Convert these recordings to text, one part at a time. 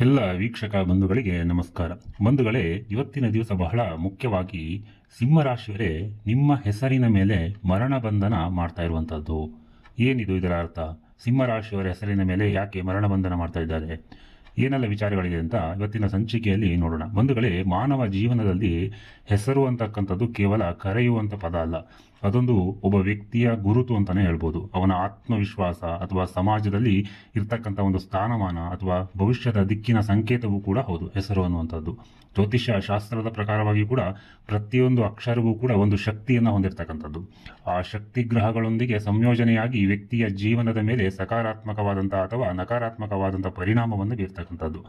ಎಲ್ಲ ವೀಕ್ಷಕ ಬಂಧುಗಳಿಗೆ ನಮಸ್ಕಾರ. ಬಂಧುಗಳೇ, ಇವತ್ತಿನ ದಿವಸ ಬಹಳ ಮುಖ್ಯವಾಗಿ ಸಿಂಹರಾಶಿಯವರೇ ನಿಮ್ಮ ಹೆಸರಿನ ಮೇಲೆ ಮರಣ ಬಂಧನ ಮಾಡ್ತಾ ಇರುವಂತಹದ್ದು. ಏನಿದು ಇದರ ಅರ್ಥ? ಸಿಂಹರಾಶಿಯವರ ಹೆಸರಿನ ಮೇಲೆ ಯಾಕೆ ಮರಣ ಬಂಧನ ಮಾಡ್ತಾ ಇದ್ದಾರೆ, ಏನೆಲ್ಲ ವಿಚಾರಗಳಿದೆ ಅಂತ ಇವತ್ತಿನ ಸಂಚಿಕೆಯಲ್ಲಿ ನೋಡೋಣ. ಬಂಧುಗಳೇ, ಮಾನವ ಜೀವನದಲ್ಲಿ ಹೆಸರು ಅಂತಕ್ಕಂಥದ್ದು ಕೇವಲ ಕರೆಯುವಂಥ ಪದ ಅಲ್ಲ, ಅದೊಂದು ಒಬ್ಬ ವ್ಯಕ್ತಿಯ ಗುರುತು ಅಂತಾನೆ ಹೇಳ್ಬೋದು. ಅವನ ಆತ್ಮವಿಶ್ವಾಸ ಅಥವಾ ಸಮಾಜದಲ್ಲಿ ಇರ್ತಕ್ಕಂಥ ಒಂದು ಸ್ಥಾನಮಾನ ಅಥವಾ ಭವಿಷ್ಯದ ದಿಕ್ಕಿನ ಸಂಕೇತವೂ ಕೂಡ ಹೌದು ಹೆಸರು ಅನ್ನುವಂಥದ್ದು. ಜ್ಯೋತಿಷ್ಯ ಶಾಸ್ತ್ರದ ಪ್ರಕಾರವಾಗಿ ಕೂಡ ಪ್ರತಿಯೊಂದು ಅಕ್ಷರವೂ ಕೂಡ ಒಂದು ಶಕ್ತಿಯನ್ನು ಹೊಂದಿರತಕ್ಕಂಥದ್ದು. ಆ ಶಕ್ತಿ ಗ್ರಹಗಳೊಂದಿಗೆ ಸಂಯೋಜನೆಯಾಗಿ ವ್ಯಕ್ತಿಯ ಜೀವನದ ಮೇಲೆ ಸಕಾರಾತ್ಮಕವಾದಂತಹ ಅಥವಾ ನಕಾರಾತ್ಮಕವಾದಂತಹ ಪರಿಣಾಮವನ್ನು ಬೀರ್ತಕ್ಕಂಥದ್ದು.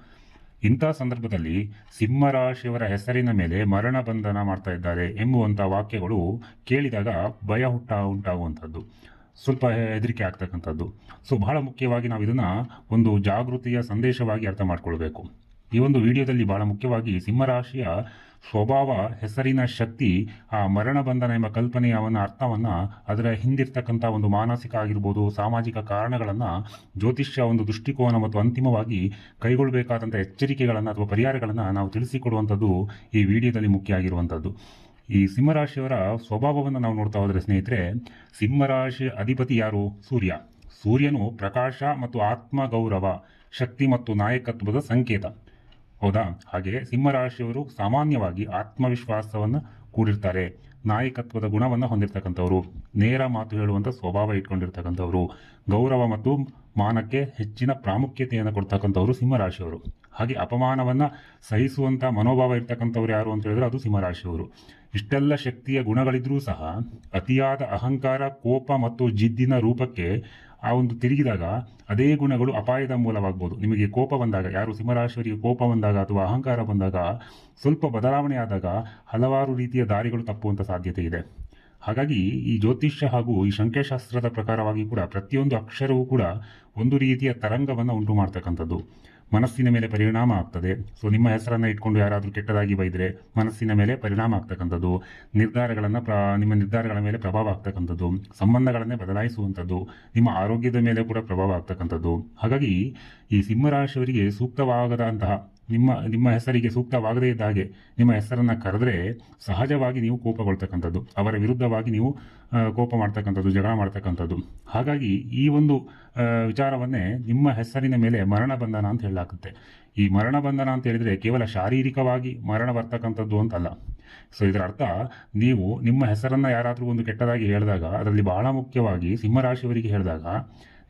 ಇಂಥ ಸಂದರ್ಭದಲ್ಲಿ ಸಿಂಹರಾಶಿಯವರ ಹೆಸರಿನ ಮೇಲೆ ಮರಣ ಬಂಧನ ಮಾಡ್ತಾ ಇದ್ದಾರೆ ಎಂಬುವಂಥ ವಾಕ್ಯಗಳು ಕೇಳಿದಾಗ ಭಯ ಉಂಟಾಗುವಂಥದ್ದು, ಸ್ವಲ್ಪ ಹೆದರಿಕೆ ಆಗ್ತಕ್ಕಂಥದ್ದು. ಸೊ ಬಹಳ ಮುಖ್ಯವಾಗಿ ನಾವು ಇದನ್ನ ಒಂದು ಜಾಗೃತಿಯ ಸಂದೇಶವಾಗಿ ಅರ್ಥ ಮಾಡ್ಕೊಳ್ಬೇಕು. ಈ ಒಂದು ವಿಡಿಯೋದಲ್ಲಿ ಬಹಳ ಮುಖ್ಯವಾಗಿ ಸಿಂಹರಾಶಿಯ ಸ್ವಭಾವ, ಹೆಸರಿನ ಶಕ್ತಿ, ಆ ಮರಣ ಬಂಧನ ಎಂಬ ಕಲ್ಪನೆಯ ಅರ್ಥವನ್ನ, ಅದರ ಹಿಂದಿರ್ತಕ್ಕಂಥ ಒಂದು ಮಾನಸಿಕ ಆಗಿರ್ಬೋದು, ಸಾಮಾಜಿಕ ಕಾರಣಗಳನ್ನ, ಜ್ಯೋತಿಷ್ಯ ಒಂದು ದೃಷ್ಟಿಕೋನ ಮತ್ತು ಅಂತಿಮವಾಗಿ ಕೈಗೊಳ್ಳಬೇಕಾದಂಥ ಎಚ್ಚರಿಕೆಗಳನ್ನು ಅಥವಾ ಪರಿಹಾರಗಳನ್ನು ನಾವು ತಿಳಿಸಿಕೊಡುವಂಥದ್ದು ಈ ವಿಡಿಯೋದಲ್ಲಿ ಮುಖ್ಯ ಆಗಿರುವಂಥದ್ದು. ಈ ಸಿಂಹರಾಶಿಯವರ ಸ್ವಭಾವವನ್ನು ನಾವು ನೋಡ್ತಾ ಹೋದರೆ ಸ್ನೇಹಿತರೆ, ಸಿಂಹರಾಶಿ ಅಧಿಪತಿ ಯಾರು? ಸೂರ್ಯ. ಸೂರ್ಯನು ಪ್ರಕಾಶ ಮತ್ತು ಆತ್ಮ ಗೌರವ, ಶಕ್ತಿ ಮತ್ತು ನಾಯಕತ್ವದ ಸಂಕೇತ, ಹೌದಾ? ಹಾಗೆ ಸಿಂಹರಾಶಿಯವರು ಸಾಮಾನ್ಯವಾಗಿ ಆತ್ಮವಿಶ್ವಾಸವನ್ನು ಕೂಡಿರ್ತಾರೆ, ನಾಯಕತ್ವದ ಗುಣವನ್ನು ಹೊಂದಿರತಕ್ಕಂಥವ್ರು, ನೇರ ಮಾತು ಹೇಳುವಂಥ ಸ್ವಭಾವ ಇಟ್ಕೊಂಡಿರ್ತಕ್ಕಂಥವ್ರು, ಗೌರವ ಮತ್ತು ಮಾನಕ್ಕೆ ಹೆಚ್ಚಿನ ಪ್ರಾಮುಖ್ಯತೆಯನ್ನು ಕೊಡ್ತಕ್ಕಂಥವ್ರು ಸಿಂಹರಾಶಿಯವರು. ಹಾಗೆ ಅಪಮಾನವನ್ನು ಸಹಿಸುವಂಥ ಮನೋಭಾವ ಇರ್ತಕ್ಕಂಥವ್ರು ಯಾರು ಅಂತ ಹೇಳಿದ್ರೆ ಅದು ಸಿಂಹರಾಶಿಯವರು. ಇಷ್ಟೆಲ್ಲ ಶಕ್ತಿಯ ಗುಣಗಳಿದ್ರೂ ಸಹ ಅತಿಯಾದ ಅಹಂಕಾರ, ಕೋಪ ಮತ್ತು ಜಿದ್ದಿನ ರೂಪಕ್ಕೆ ಆ ಒಂದು ತಿರುಗಿದಾಗ ಅದೇ ಗುಣಗಳು ಅಪಾಯದ ಮೂಲವಾಗ್ಬೋದು. ನಿಮಗೆ ಕೋಪ ಬಂದಾಗ, ಯಾರು ಸಿಂಹರಾಶಿಯವರಿಗೆ ಕೋಪ ಬಂದಾಗ ಅಥವಾ ಅಹಂಕಾರ ಬಂದಾಗ, ಸ್ವಲ್ಪ ಬದಲಾವಣೆ ಆದಾಗ ಹಲವಾರು ರೀತಿಯ ದಾರಿಗಳು ತಪ್ಪುವಂಥ ಸಾಧ್ಯತೆ ಇದೆ. ಹಾಗಾಗಿ ಈ ಜ್ಯೋತಿಷ್ಯ ಹಾಗೂ ಈ ಸಂಖ್ಯಾಶಾಸ್ತ್ರದ ಪ್ರಕಾರವಾಗಿ ಕೂಡ ಪ್ರತಿಯೊಂದು ಅಕ್ಷರವೂ ಕೂಡ ಒಂದು ರೀತಿಯ ತರಂಗವನ್ನು ಉಂಟು ಮಾಡ್ತಕ್ಕಂಥದ್ದು, ಮನಸ್ಸಿನ ಮೇಲೆ ಪರಿಣಾಮ ಆಗ್ತದೆ. ಸೊ ನಿಮ್ಮ ಹೆಸರನ್ನು ಇಟ್ಕೊಂಡು ಯಾರಾದರೂ ಕೆಟ್ಟದಾಗಿ ಬೈದರೆ ಮನಸ್ಸಿನ ಮೇಲೆ ಪರಿಣಾಮ ಆಗ್ತಕ್ಕಂಥದ್ದು, ನಿಮ್ಮ ನಿರ್ಧಾರಗಳ ಮೇಲೆ ಪ್ರಭಾವ ಆಗ್ತಕ್ಕಂಥದ್ದು, ಸಂಬಂಧಗಳನ್ನೇ ಬದಲಾಯಿಸುವಂಥದ್ದು, ನಿಮ್ಮ ಆರೋಗ್ಯದ ಮೇಲೆ ಕೂಡ ಪ್ರಭಾವ ಆಗ್ತಕ್ಕಂಥದ್ದು. ಹಾಗಾಗಿ ಈ ಸಿಂಹರಾಶಿಯವರಿಗೆ ಸೂಕ್ತವಾಗದಂತಹ ನಿಮ್ಮ ಹೆಸರಿಗೆ ಸೂಕ್ತವಾಗದೇ ಇದ್ದ ಹಾಗೆ ನಿಮ್ಮ ಹೆಸರನ್ನು ಕರೆದ್ರೆ ಸಹಜವಾಗಿ ನೀವು ಕೋಪಗೊಳ್ತಕ್ಕಂಥದ್ದು, ಅವರ ವಿರುದ್ಧವಾಗಿ ನೀವು ಕೋಪ ಮಾಡ್ತಕ್ಕಂಥದ್ದು, ಜಗಳ ಮಾಡ್ತಕ್ಕಂಥದ್ದು. ಹಾಗಾಗಿ ಈ ಒಂದು ವಿಚಾರವನ್ನೇ ನಿಮ್ಮ ಹೆಸರಿನ ಮೇಲೆ ಮರಣ ಬಂಧನ ಅಂತ ಹೇಳಲಾಗುತ್ತೆ. ಈ ಮರಣ ಬಂಧನ ಅಂತ ಹೇಳಿದ್ರೆ ಕೇವಲ ಶಾರೀರಿಕವಾಗಿ ಮರಣ ಬರ್ತಕ್ಕಂಥದ್ದು ಅಂತಲ್ಲ. ಸೊ ಇದರ ಅರ್ಥ, ನೀವು ನಿಮ್ಮ ಹೆಸರನ್ನು ಯಾರಾದರೂ ಒಂದು ಕೆಟ್ಟದಾಗಿ ಹೇಳಿದಾಗ, ಅದರಲ್ಲಿ ಬಹಳ ಮುಖ್ಯವಾಗಿ ಸಿಂಹರಾಶಿಯವರಿಗೆ ಹೇಳಿದಾಗ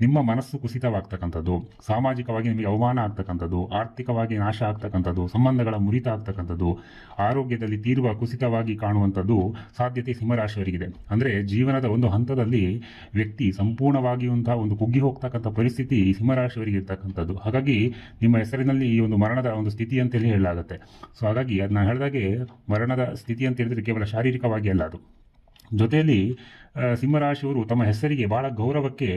ನಿಮ್ಮ ಮನಸ್ಸು ಕುಸಿತವಾಗ್ತಕ್ಕಂಥದ್ದು, ಸಾಮಾಜಿಕವಾಗಿ ನಿಮಗೆ ಅವಮಾನ ಆಗ್ತಕ್ಕಂಥದ್ದು, ಆರ್ಥಿಕವಾಗಿ ನಾಶ ಆಗ್ತಕ್ಕಂಥದ್ದು, ಸಂಬಂಧಗಳ ಮುರಿತ ಆಗ್ತಕ್ಕಂಥದ್ದು, ಆರೋಗ್ಯದಲ್ಲಿ ತೀವ್ರ ಕುಸಿತವಾಗಿ ಕಾಣುವಂಥದ್ದು ಸಾಧ್ಯತೆ ಸಿಂಹರಾಶಿಯವರಿಗಿದೆ. ಅಂದರೆ ಜೀವನದ ಒಂದು ಹಂತದಲ್ಲಿ ವ್ಯಕ್ತಿ ಸಂಪೂರ್ಣವಾಗಿ ಒಂದು ಕುಗ್ಗಿ ಹೋಗ್ತಕ್ಕಂಥ ಪರಿಸ್ಥಿತಿ ಸಿಂಹರಾಶಿಯವರಿಗೆ ಇರ್ತಕ್ಕಂಥದ್ದು. ಹಾಗಾಗಿ ನಿಮ್ಮ ಹೆಸರಿನಲ್ಲಿ ಈ ಒಂದು ಮರಣದ ಒಂದು ಸ್ಥಿತಿ ಅಂತೇಳಿ ಹೇಳಲಾಗುತ್ತೆ. ಸೊ ಹಾಗಾಗಿ ಅದನ್ನ ಹೇಳಿದಾಗೆ ಮರಣದ ಸ್ಥಿತಿ ಅಂತ ಹೇಳಿದ್ರೆ ಕೇವಲ ಶಾರೀರಿಕವಾಗಿ ಅಲ್ಲ, ಅದು ಜೊತೆಯಲ್ಲಿ ಸಿಂಹರಾಶಿಯವರು ತಮ್ಮ ಹೆಸರಿಗೆ ಬಹಳ ಗೌರವಕ್ಕೆ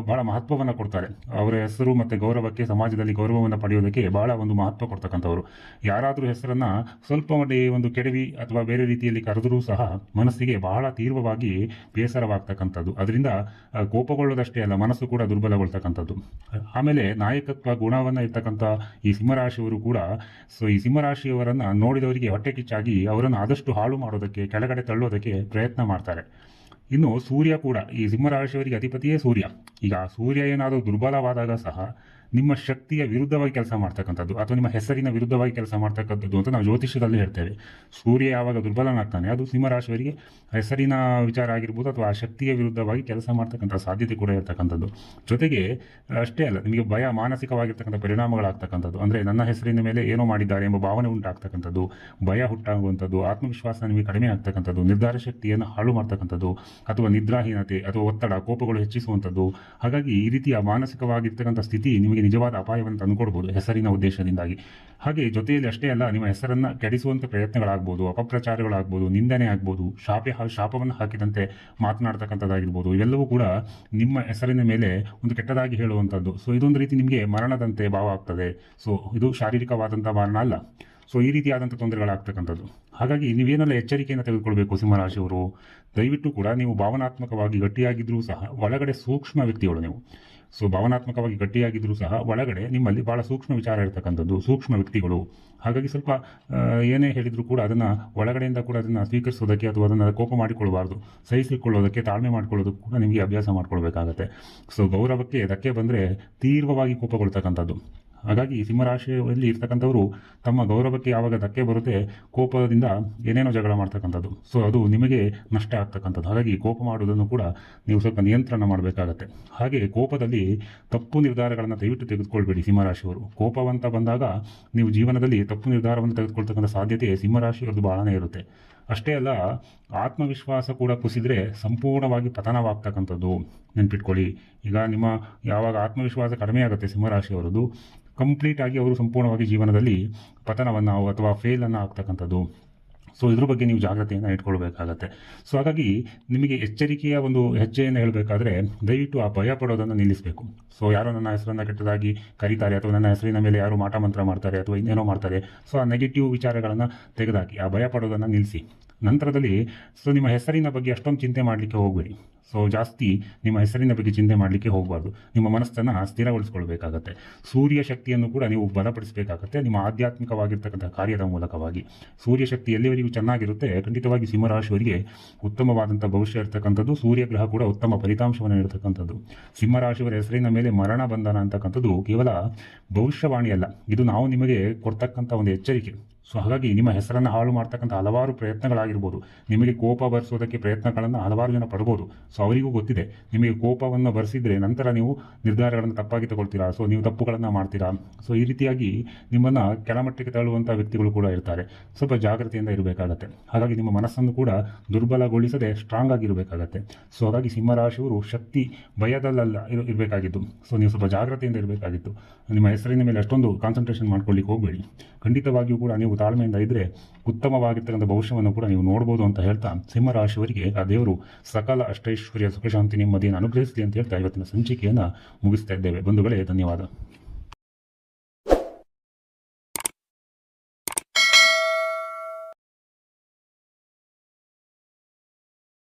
ಬಹಳ ಮಹತ್ವವನ್ನು ಕೊಡ್ತಾರೆ. ಅವರ ಹೆಸರು ಮತ್ತು ಗೌರವಕ್ಕೆ, ಸಮಾಜದಲ್ಲಿ ಗೌರವವನ್ನು ಪಡೆಯೋದಕ್ಕೆ ಬಹಳ ಒಂದು ಮಹತ್ವ ಕೊಡ್ತಕ್ಕಂಥವ್ರು. ಯಾರಾದರೂ ಹೆಸರನ್ನು ಸ್ವಲ್ಪ ಮಟ್ಟಿಗೆ ಒಂದು ಕೆಡವಿ ಅಥವಾ ಬೇರೆ ರೀತಿಯಲ್ಲಿ ಕರೆದರೂ ಸಹ ಮನಸ್ಸಿಗೆ ಬಹಳ ತೀವ್ರವಾಗಿ ಬೇಸರವಾಗ್ತಕ್ಕಂಥದ್ದು, ಅದರಿಂದ ಕೋಪಗೊಳ್ಳೋದಷ್ಟೇ ಅಲ್ಲ, ಮನಸ್ಸು ಕೂಡ ದುರ್ಬಲಗೊಳ್ತಕ್ಕಂಥದ್ದು. ಆಮೇಲೆ ನಾಯಕತ್ವ ಗುಣವನ್ನು ಇರ್ತಕ್ಕಂಥ ಈ ಸಿಂಹರಾಶಿಯವರು ಕೂಡ, ಸೊ ಈ ಸಿಂಹರಾಶಿಯವರನ್ನು ನೋಡಿದವರಿಗೆ ಹೊಟ್ಟೆ ಕಿಚ್ಚಾಗಿ ಅವರನ್ನು ಆದಷ್ಟು ಹಾಳು ಮಾಡೋದಕ್ಕೆ, ಕೆಳಗಡೆ ತಳ್ಳೋದಕ್ಕೆ ಪ್ರಯತ್ನ ಮಾಡ್ತಾರೆ. ಇನ್ನು ಸೂರ್ಯ ಕೂಡ, ಈ ಸಿಂಹರಾಶಿಯವರಿಗೆ ಅಧಿಪತಿಯೇ ಸೂರ್ಯ. ಈಗ ಸೂರ್ಯ ಏನಾದರೂ ದುರ್ಬಲವಾದಾಗ ಸಹ ನಿಮ್ಮ ಶಕ್ತಿಯ ವಿರುದ್ಧವಾಗಿ ಕೆಲಸ ಮಾಡ್ತಕ್ಕಂಥದ್ದು ಅಥವಾ ನಿಮ್ಮ ಹೆಸರಿನ ವಿರುದ್ಧವಾಗಿ ಕೆಲಸ ಮಾಡ್ತಕ್ಕಂಥದ್ದು ಅಂತ ನಾವು ಜ್ಯೋತಿಷ್ಯದಲ್ಲಿ ಹೇಳ್ತೇವೆ. ಸೂರ್ಯ ಯಾವಾಗ ದುರ್ಬಲನಾಗ್ತಾನೆ ಅದು ಸಿಂಹರಾಶಿಯವರಿಗೆ ಹೆಸರಿನ ವಿಚಾರ ಆಗಿರ್ಬೋದು ಅಥವಾ ಆ ಶಕ್ತಿಯ ವಿರುದ್ಧವಾಗಿ ಕೆಲಸ ಮಾಡ್ತಕ್ಕಂಥ ಸಾಧ್ಯತೆ ಕೂಡ ಇರ್ತಕ್ಕಂಥದ್ದು. ಜೊತೆಗೆ ಅಷ್ಟೇ ಅಲ್ಲ, ನಿಮಗೆ ಭಯ, ಮಾನಸಿಕವಾಗಿರ್ತಕ್ಕಂಥ ಪರಿಣಾಮಗಳಾಗ್ತಕ್ಕಂಥದ್ದು. ಅಂದರೆ ನನ್ನ ಹೆಸರಿನ ಮೇಲೆ ಏನೋ ಮಾಡಿದ್ದಾರೆ ಎಂಬ ಭಾವನೆ ಉಂಟಾಗ್ತಕ್ಕಂಥದ್ದು, ಭಯ ಹುಟ್ಟಾಗುವಂಥದ್ದು, ಆತ್ಮವಿಶ್ವಾಸ ನಿಮಗೆ ಕಡಿಮೆ ಆಗ್ತಕ್ಕಂಥದ್ದು, ನಿರ್ಧಾರ ಶಕ್ತಿಯನ್ನು ಹಾಳು ಮಾಡ್ತಕ್ಕಂಥದ್ದು ಅಥವಾ ನಿದ್ರಾಹೀನತೆ ಅಥವಾ ಒತ್ತಡ, ಕೋಪಗಳು ಹೆಚ್ಚಿಸುವಂಥದ್ದು. ಹಾಗಾಗಿ ಈ ರೀತಿಯ ಮಾನಸಿಕವಾಗಿರ್ತಕ್ಕಂಥ ಸ್ಥಿತಿ ನಿಮಗೆ ನಿಜವಾದ ಅಪಾಯವನ್ನು ತಂದುಕೊಡ್ಬೋದು ಹೆಸರಿನ ಉದ್ದೇಶದಿಂದಾಗಿ. ಹಾಗೆ ಜೊತೆಯಲ್ಲಿ ಅಷ್ಟೇ ಅಲ್ಲ, ನಿಮ್ಮ ಹೆಸರನ್ನು ಕೆಡಿಸುವಂಥ ಪ್ರಯತ್ನಗಳಾಗ್ಬೋದು, ಅಪಪ್ರಚಾರಗಳಾಗ್ಬೋದು, ನಿಂದನೆ ಆಗ್ಬೋದು, ಶಾಪವನ್ನು ಹಾಕಿದಂತೆ ಮಾತನಾಡ್ತಕ್ಕಂಥದ್ದಾಗಿರ್ಬೋದು, ಇವೆಲ್ಲವೂ ಕೂಡ ನಿಮ್ಮ ಹೆಸರಿನ ಮೇಲೆ ಒಂದು ಕೆಟ್ಟದಾಗಿ ಹೇಳುವಂಥದ್ದು. ಸೊ ಇದೊಂದು ರೀತಿ ನಿಮಗೆ ಮರಣದಂತೆ ಭಾವ ಆಗ್ತದೆ. ಸೊ ಇದು ಶಾರೀರಿಕವಾದಂಥ ಮರಣ ಅಲ್ಲ. ಸೊ ಈ ರೀತಿಯಾದಂಥ ತೊಂದರೆಗಳಾಗ್ತಕ್ಕಂಥದ್ದು. ಹಾಗಾಗಿ ನೀವೇನೆಲ್ಲ ಎಚ್ಚರಿಕೆಯನ್ನು ತೆಗೆದುಕೊಳ್ಬೇಕು ಸಿಂಹರಾಶಿಯವರು, ದಯವಿಟ್ಟು ಕೂಡ ನೀವು ಭಾವನಾತ್ಮಕವಾಗಿ ಗಟ್ಟಿಯಾಗಿದ್ದರೂ ಸಹ ಒಳಗಡೆ ಸೂಕ್ಷ್ಮ ವ್ಯಕ್ತಿಗಳು ನೀವು. ಸೊ ಭಾವನಾತ್ಮಕವಾಗಿ ಗಟ್ಟಿಯಾಗಿದ್ದರೂ ಸಹ ಒಳಗಡೆ ನಿಮ್ಮಲ್ಲಿ ಭಾಳ ಸೂಕ್ಷ್ಮ ವಿಚಾರ ಇರತಕ್ಕಂಥದ್ದು, ಸೂಕ್ಷ್ಮ ವ್ಯಕ್ತಿಗಳು. ಹಾಗಾಗಿ ಸ್ವಲ್ಪ ಏನೇ ಹೇಳಿದರೂ ಕೂಡ ಅದನ್ನು ಒಳಗಡೆಯಿಂದ ಕೂಡ ಅದನ್ನು ಸ್ವೀಕರಿಸೋದಕ್ಕೆ ಅಥವಾ ಅದನ್ನು ಕೋಪ ಮಾಡಿಕೊಳ್ಳಬಾರ್ದು. ಸಹಿಸಿಕೊಳ್ಳೋದಕ್ಕೆ, ತಾಳ್ಮೆ ಮಾಡಿಕೊಳ್ಳೋದಕ್ಕೆ ಕೂಡ ನಿಮಗೆ ಅಭ್ಯಾಸ ಮಾಡ್ಕೊಳ್ಬೇಕಾಗತ್ತೆ. ಸೊ ಗೌರವಕ್ಕೆ ಧಕ್ಕೆ ಬಂದರೆ ತೀವ್ರವಾಗಿ ಕೋಪಗೊಳ್ತಕ್ಕಂಥದ್ದು. ಹಾಗಾಗಿ ಸಿಂಹರಾಶಿಯಲ್ಲಿ ಇರ್ತಕ್ಕಂಥವರು ತಮ್ಮ ಗೌರವಕ್ಕೆ ಯಾವಾಗ ಧಕ್ಕೆ ಬರುತ್ತೆ, ಕೋಪದಿಂದ ಏನೇನೋ ಜಗಳ ಮಾಡ್ತಕ್ಕಂಥದ್ದು. ಸೊ ಅದು ನಿಮಗೆ ನಷ್ಟ ಆಗ್ತಕ್ಕಂಥದ್ದು. ಹಾಗಾಗಿ ಕೋಪ ಮಾಡುವುದನ್ನು ಕೂಡ ನೀವು ಸ್ವಲ್ಪ ನಿಯಂತ್ರಣ ಮಾಡಬೇಕಾಗತ್ತೆ. ಹಾಗೆ ಕೋಪದಲ್ಲಿ ತಪ್ಪು ನಿರ್ಧಾರಗಳನ್ನು ದಯವಿಟ್ಟು ತೆಗೆದುಕೊಳ್ಬೇಡಿ ಸಿಂಹರಾಶಿಯವರು. ಕೋಪವಂತ ಬಂದಾಗ ನೀವು ಜೀವನದಲ್ಲಿ ತಪ್ಪು ನಿರ್ಧಾರವನ್ನು ತೆಗೆದುಕೊಳ್ತಕ್ಕಂಥ ಸಾಧ್ಯತೆ ಸಿಂಹರಾಶಿಯವ್ರದ್ದು ಭಾಳನೇ ಇರುತ್ತೆ. ಅಷ್ಟೇ ಅಲ್ಲ, ಆತ್ಮವಿಶ್ವಾಸ ಕೂಡ ಕುಸಿದ್ರೆ ಸಂಪೂರ್ಣವಾಗಿ ಪತನವಾಗ್ತಕ್ಕಂಥದ್ದು ನೆನ್ಪಿಟ್ಕೊಳ್ಳಿ. ಈಗ ನಿಮ್ಮ ಯಾವಾಗ ಆತ್ಮವಿಶ್ವಾಸ ಕಡಿಮೆ ಆಗುತ್ತೆ ಸಿಂಹರಾಶಿಯವರದ್ದು, ಕಂಪ್ಲೀಟ್ ಆಗಿ ಅವರು ಸಂಪೂರ್ಣವಾಗಿ ಜೀವನದಲ್ಲಿ ಪತನವನ್ನು ಅಥವಾ ಫೇಲನ್ನು ಆಗ್ತಕ್ಕಂಥದ್ದು. ಸೊ ಇದ್ರ ಬಗ್ಗೆ ನೀವು ಜಾಗ್ರತೆಯನ್ನು ಇಟ್ಕೊಳ್ಬೇಕಾಗತ್ತೆ. ಸೊ ಹಾಗಾಗಿ ನಿಮಗೆ ಎಚ್ಚರಿಕೆಯ ಒಂದು ಹೆಜ್ಜೆಯನ್ನು ಹೇಳಬೇಕಾದ್ರೆ ದಯವಿಟ್ಟು ಆ ಭಯ ಪಡೋದನ್ನು ನಿಲ್ಲಿಸಬೇಕು. ಸೊ ಯಾರೋ ನನ್ನ ಹೆಸರನ್ನು ಕೆಟ್ಟದಾಗಿ ಕರೀತಾರೆ ಅಥವಾ ನನ್ನ ಹೆಸರಿನ ಮೇಲೆ ಯಾರು ಮಾಟ ಮಂತ್ರ ಮಾಡ್ತಾರೆ ಅಥವಾ ಇನ್ನೇನೋ ಮಾಡ್ತಾರೆ, ಸೊ ಆ ನೆಗೆಟಿವ್ ವಿಚಾರಗಳನ್ನು ತೆಗೆದಾಕಿ, ಆ ಭಯ ಪಡೋದನ್ನು ನಿಲ್ಲಿಸಿ. ನಂತರದಲ್ಲಿ ನಿಮ್ಮ ಹೆಸರಿನ ಬಗ್ಗೆ ಅಷ್ಟೊಂದು ಚಿಂತೆ ಮಾಡಲಿಕ್ಕೆ ಹೋಗಬೇಡಿ. ಸೊ ಜಾಸ್ತಿ ನಿಮ್ಮ ಹೆಸರಿನ ಬಗ್ಗೆ ಚಿಂತೆ ಮಾಡಲಿಕ್ಕೆ ಹೋಗಬಾರ್ದು. ನಿಮ್ಮ ಮನಸ್ಸನ್ನು ಸ್ಥಿರಗೊಳಿಸ್ಕೊಳ್ಬೇಕಾಗತ್ತೆ. ಸೂರ್ಯ ಶಕ್ತಿಯನ್ನು ಕೂಡ ನೀವು ಬಲಪಡಿಸಬೇಕಾಗತ್ತೆ ನಿಮ್ಮ ಆಧ್ಯಾತ್ಮಿಕವಾಗಿರ್ತಕ್ಕಂಥ ಕಾರ್ಯದ ಮೂಲಕವಾಗಿ. ಸೂರ್ಯ ಶಕ್ತಿ ಎಲ್ಲಿವರೆಗೂ ಚೆನ್ನಾಗಿರುತ್ತೆ, ಖಂಡಿತವಾಗಿ ಸಿಂಹರಾಶಿಯವರಿಗೆ ಉತ್ತಮವಾದಂಥ ಭವಿಷ್ಯ ಇರತಕ್ಕಂಥದ್ದು. ಸೂರ್ಯಗ್ರಹ ಕೂಡ ಉತ್ತಮ ಫಲಿತಾಂಶವನ್ನು ನೀಡತಕ್ಕಂಥದ್ದು. ಸಿಂಹರಾಶಿಯವರ ಹೆಸರಿನ ಮೇಲೆ ಮರಣ ಬಂಧನ ಅಂತಕ್ಕಂಥದ್ದು ಕೇವಲ ಭವಿಷ್ಯವಾಣಿ ಅಲ್ಲ, ಇದು ನಾವು ನಿಮಗೆ ಕೊಡ್ತಕ್ಕಂಥ ಒಂದು ಎಚ್ಚರಿಕೆ. ಸೊ ಹಾಗಾಗಿ ನಿಮ್ಮ ಹೆಸರನ್ನು ಹಾಳು ಮಾಡ್ತಕ್ಕಂಥ ಹಲವಾರು ಪ್ರಯತ್ನಗಳಾಗಿರ್ಬೋದು, ನಿಮಗೆ ಕೋಪ ಬರೆಸೋದಕ್ಕೆ ಪ್ರಯತ್ನಗಳನ್ನು ಹಲವಾರು ಜನ ಪಡ್ಬೋದು. ಸೊ ಅವರಿಗೂ ಗೊತ್ತಿದೆ, ನಿಮಗೆ ಕೋಪವನ್ನು ಬರೆಸಿದರೆ ನಂತರ ನೀವು ನಿರ್ಧಾರಗಳನ್ನು ತಪ್ಪಾಗಿ ತಗೊಳ್ತೀರಾ, ಸೊ ನೀವು ತಪ್ಪುಗಳನ್ನು ಮಾಡ್ತೀರಾ. ಸೊ ಈ ರೀತಿಯಾಗಿ ನಿಮ್ಮನ್ನು ಕೆಳಮಟ್ಟಕ್ಕೆ ತಳ್ಳುವಂಥ ವ್ಯಕ್ತಿಗಳು ಕೂಡ ಇರ್ತಾರೆ. ಸ್ವಲ್ಪ ಜಾಗ್ರತೆಯಿಂದ ಇರಬೇಕಾಗತ್ತೆ. ಹಾಗಾಗಿ ನಿಮ್ಮ ಮನಸ್ಸನ್ನು ಕೂಡ ದುರ್ಬಲಗೊಳಿಸದೆ ಸ್ಟ್ರಾಂಗ್ ಆಗಿರಬೇಕಾಗತ್ತೆ. ಸೊ ಹಾಗಾಗಿ ಸಿಂಹರಾಶಿಯವರು ಶಕ್ತಿ ಭಯದಲ್ಲ ಇರಬೇಕಾಗಿತ್ತು. ಸೊ ನೀವು ಸ್ವಲ್ಪ ಜಾಗ್ರತೆಯಿಂದ ಇರಬೇಕಾಗಿತ್ತು. ನಿಮ್ಮ ಹೆಸರಿನ ಮೇಲೆ ಅಷ್ಟೊಂದು ಕಾನ್ಸಂಟ್ರೇಷನ್ ಮಾಡ್ಕೊಳ್ಳಿಕ್ಕೆ ಹೋಗಬೇಡಿ. ಖಂಡಿತವಾಗಿಯೂ ಕೂಡ ನೀವು ತಾಳ್ಮೆಯಿಂದ ಇದ್ದರೆ ಉತ್ತಮವಾಗಿರ್ತಕ್ಕಂಥ ಭವಿಷ್ಯವನ್ನು ಕೂಡ ನೀವು ನೋಡ್ಬೋದು ಅಂತ ಹೇಳ್ತಾ, ಸಿಂಹರಾಶಿಯವರಿಗೆ ಆ ದೇವರು ಸಕಲ ಅಷ್ಟೈಶ್ವರ್ಯ ಸುಖಶಾಂತಿ ನೆಮ್ಮದಿಯನ್ನು ಅನುಗ್ರಹಿಸಲಿ ಅಂತ ಹೇಳ್ತಾ ಇವತ್ತಿನ ಸಂಚಿಕೆಯನ್ನು ಮುಗಿಸ್ತಾ ಇದ್ದೇವೆ. ಬಂಧುಗಳೇ, ಧನ್ಯವಾದ.